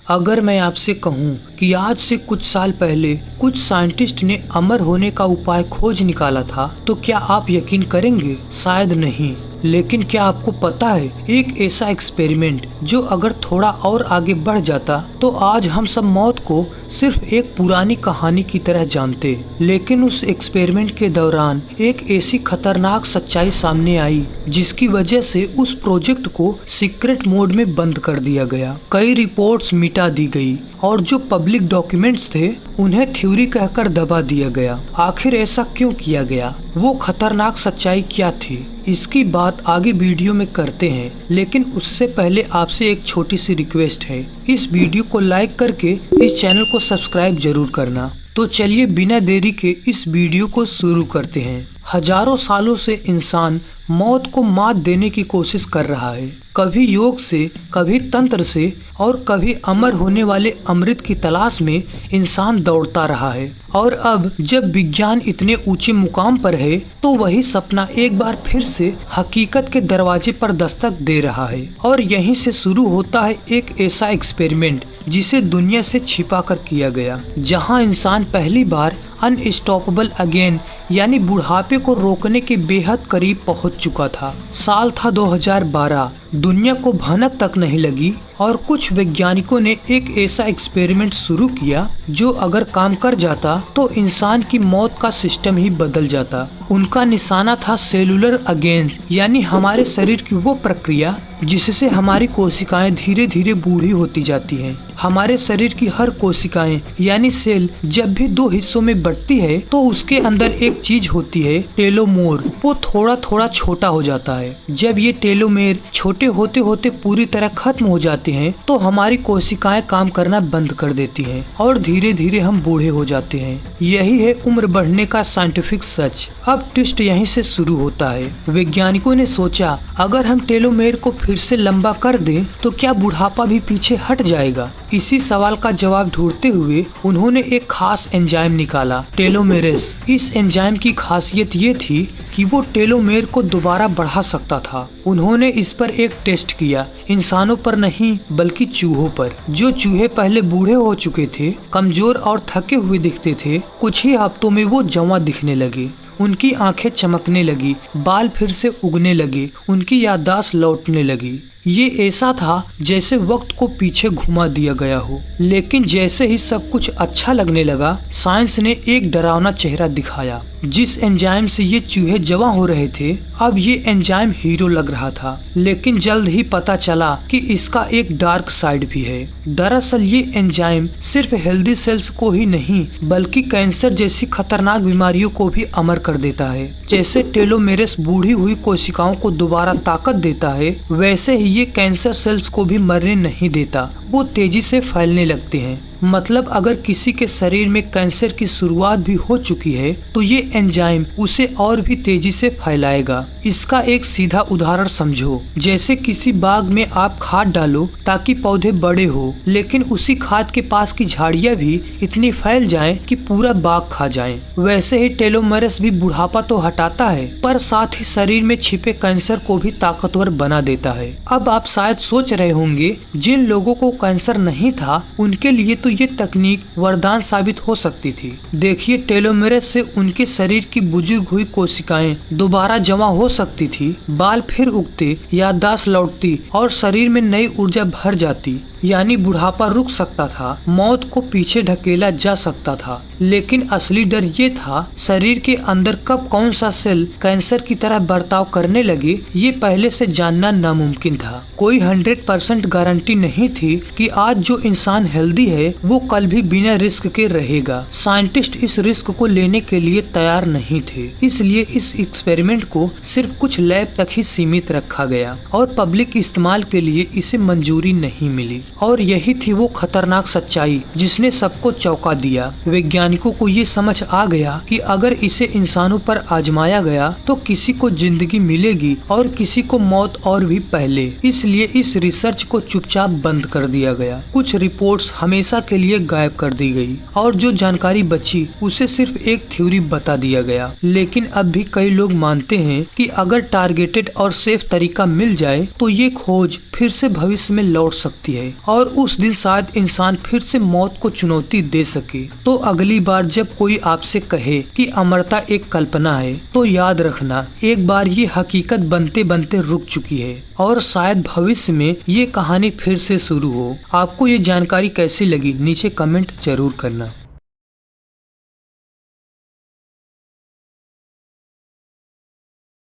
अगर मैं आपसे कहूं कि आज से कुछ साल पहले कुछ साइंटिस्ट ने अमर होने का उपाय खोज निकाला था, तो क्या आप यकीन करेंगे? शायद नहीं। लेकिन क्या आपको पता है, एक ऐसा एक्सपेरिमेंट जो अगर थोड़ा और आगे बढ़ जाता तो आज हम सब मौत को सिर्फ एक पुरानी कहानी की तरह जानते। लेकिन उस एक्सपेरिमेंट के दौरान एक ऐसी खतरनाक सच्चाई सामने आई जिसकी वजह से उस प्रोजेक्ट को सीक्रेट मोड में बंद कर दिया गया। कई रिपोर्ट्स मिटा दी गई और जो पब्लिक डॉक्यूमेंट्स थे उन्हें थ्योरी कहकर दबा दिया गया। आखिर ऐसा क्यों किया गया? वो खतरनाक सच्चाई क्या थी? इसकी बात आगे वीडियो में करते हैं, लेकिन उससे पहले आपसे एक छोटी सी रिक्वेस्ट है। इस वीडियो को लाइक करके इस चैनल को सब्सक्राइब जरूर करना। तो चलिए बिना देरी के इस वीडियो को शुरू करते हैं। हजारों सालों से इंसान मौत को मात देने की कोशिश कर रहा है, कभी योग से, कभी तंत्र से और कभी अमर होने वाले अमृत की तलाश में इंसान दौड़ता रहा है। और अब जब विज्ञान इतने ऊंचे मुकाम पर है तो वही सपना एक बार फिर से हकीकत के दरवाजे पर दस्तक दे रहा है। और यहीं से शुरू होता है एक ऐसा एक्सपेरिमेंट जिसे दुनिया से छिपा कर किया गया, जहां इंसान पहली बार अनस्टॉपेबल अगेन यानी बुढ़ापे को रोकने के बेहद करीब पहुंच चुका था। साल था 2012। दुनिया को भनक तक नहीं लगी और कुछ वैज्ञानिकों ने एक ऐसा एक्सपेरिमेंट शुरू किया जो अगर काम कर जाता तो इंसान की मौत का सिस्टम ही बदल जाता। उनका निशाना था सेलुलर अगेन, यानी हमारे शरीर की वो प्रक्रिया जिससे हमारी कोशिकाएं धीरे धीरे बूढ़ी होती जाती हैं। हमारे शरीर की हर कोशिकाएं यानी सेल जब भी दो हिस्सों में बढ़ती है तो उसके अंदर एक चीज होती है, टेलोमेर। वो थोड़ा थोड़ा छोटा हो जाता है। जब ये टेलोमेर छोटे होते होते पूरी तरह खत्म हो जाते हैं तो हमारी कोशिकाएं काम करना बंद कर देती हैं और धीरे धीरे हम बूढ़े हो जाते हैं। यही है उम्र बढ़ने का साइंटिफिक सच। अब ट्विस्ट यहीं से शुरू होता है। वैज्ञानिकों ने सोचा, अगर हम टेलोमेर को फिर से लंबा कर दें तो क्या बुढ़ापा भी पीछे हट जाएगा? इसी सवाल का जवाब ढूंढते हुए उन्होंने एक खास एंजाइम निकाला, टेलोमेरेस। इस एंजाइम की खासियत ये थी कि वो टेलोमेर को दोबारा बढ़ा सकता था। उन्होंने इस पर एक टेस्ट किया, इंसानों पर नहीं बल्कि चूहों पर। जो चूहे पहले बूढ़े हो चुके थे, कमजोर और थके हुए दिखते थे, कुछ ही हफ्तों में वो जवां दिखने लगे। उनकी आंखें चमकने लगी, बाल फिर से उगने लगे, उनकी याददाश्त लौटने लगी। ये ऐसा था जैसे वक्त को पीछे घुमा दिया गया हो। लेकिन जैसे ही सब कुछ अच्छा लगने लगा, साइंस ने एक डरावना चेहरा दिखाया। जिस एंजाइम से ये चूहे जवां हो रहे थे, अब ये एंजाइम हीरो लग रहा था। लेकिन जल्द ही पता चला कि इसका एक डार्क साइड भी है। दरअसल ये एंजाइम सिर्फ हेल्दी सेल्स को ही नहीं बल्कि कैंसर जैसी खतरनाक बीमारियों को भी अमर कर देता है। जैसे टेलोमेरेस बूढ़ी हुई कोशिकाओं को दोबारा ताकत देता है, वैसे ही ये कैंसर सेल्स को भी मरने नहीं देता, वो तेजी से फैलने लगते हैं। मतलब अगर किसी के शरीर में कैंसर की शुरुआत भी हो चुकी है तो ये एंजाइम उसे और भी तेजी से फैलाएगा। इसका एक सीधा उदाहरण समझो, जैसे किसी बाग में आप खाद डालो ताकि पौधे बड़े हो, लेकिन उसी खाद के पास की झाड़ियाँ भी इतनी फैल जाएं कि पूरा बाग खा जाएं। वैसे ही टेलोमेरेस भी बुढ़ापा तो हटाता है पर साथ ही शरीर में छिपे कैंसर को भी ताकतवर बना देता है। अब आप शायद सोच रहे होंगे, जिन लोगों को कैंसर नहीं था उनके लिए तो ये तकनीक वरदान साबित हो सकती थी। देखिए, टेलोमेरेस से उनके शरीर की बुजुर्ग हुई कोशिकाएं दोबारा जमा हो सकती थी, बाल फिर उगते, याददाश्त लौटती और शरीर में नई ऊर्जा भर जाती। यानी बुढ़ापा रुक सकता था, मौत को पीछे ढकेला जा सकता था। लेकिन असली डर ये था, शरीर के अंदर कब कौन सा सेल कैंसर की तरह बर्ताव करने लगे ये पहले से जानना नामुमकिन था। कोई 100% गारंटी नहीं थी कि आज जो इंसान हेल्दी है वो कल भी बिना रिस्क के रहेगा। साइंटिस्ट इस रिस्क को लेने के लिए तैयार नहीं थे, इसलिए इस एक्सपेरिमेंट को सिर्फ कुछ लैब तक ही सीमित रखा गया और पब्लिक इस्तेमाल के लिए इसे मंजूरी नहीं मिली। और यही थी वो खतरनाक सच्चाई जिसने सबको चौंका दिया। वैज्ञानिकों को ये समझ आ गया कि अगर इसे इंसानों पर आजमाया गया तो किसी को जिंदगी मिलेगी और किसी को मौत और भी पहले। इसलिए इस रिसर्च को चुपचाप बंद कर दिया गया। कुछ रिपोर्ट्स हमेशा के लिए गायब कर दी गई और जो जानकारी बची उसे सिर्फ एक थ्योरी बता दिया गया। लेकिन अब भी कई लोग मानते हैं कि अगर टारगेटेड और सेफ तरीका मिल जाए तो ये खोज फिर से भविष्य में लौट सकती है और उस दिन शायद इंसान फिर से मौत को चुनौती दे सके। तो अगली बार जब कोई आपसे कहे कि अमरता एक कल्पना है, तो याद रखना एक बार ये हकीकत बनते बनते रुक चुकी है और शायद भविष्य में ये कहानी फिर से शुरू हो। आपको ये जानकारी कैसी लगी नीचे कमेंट जरूर करना।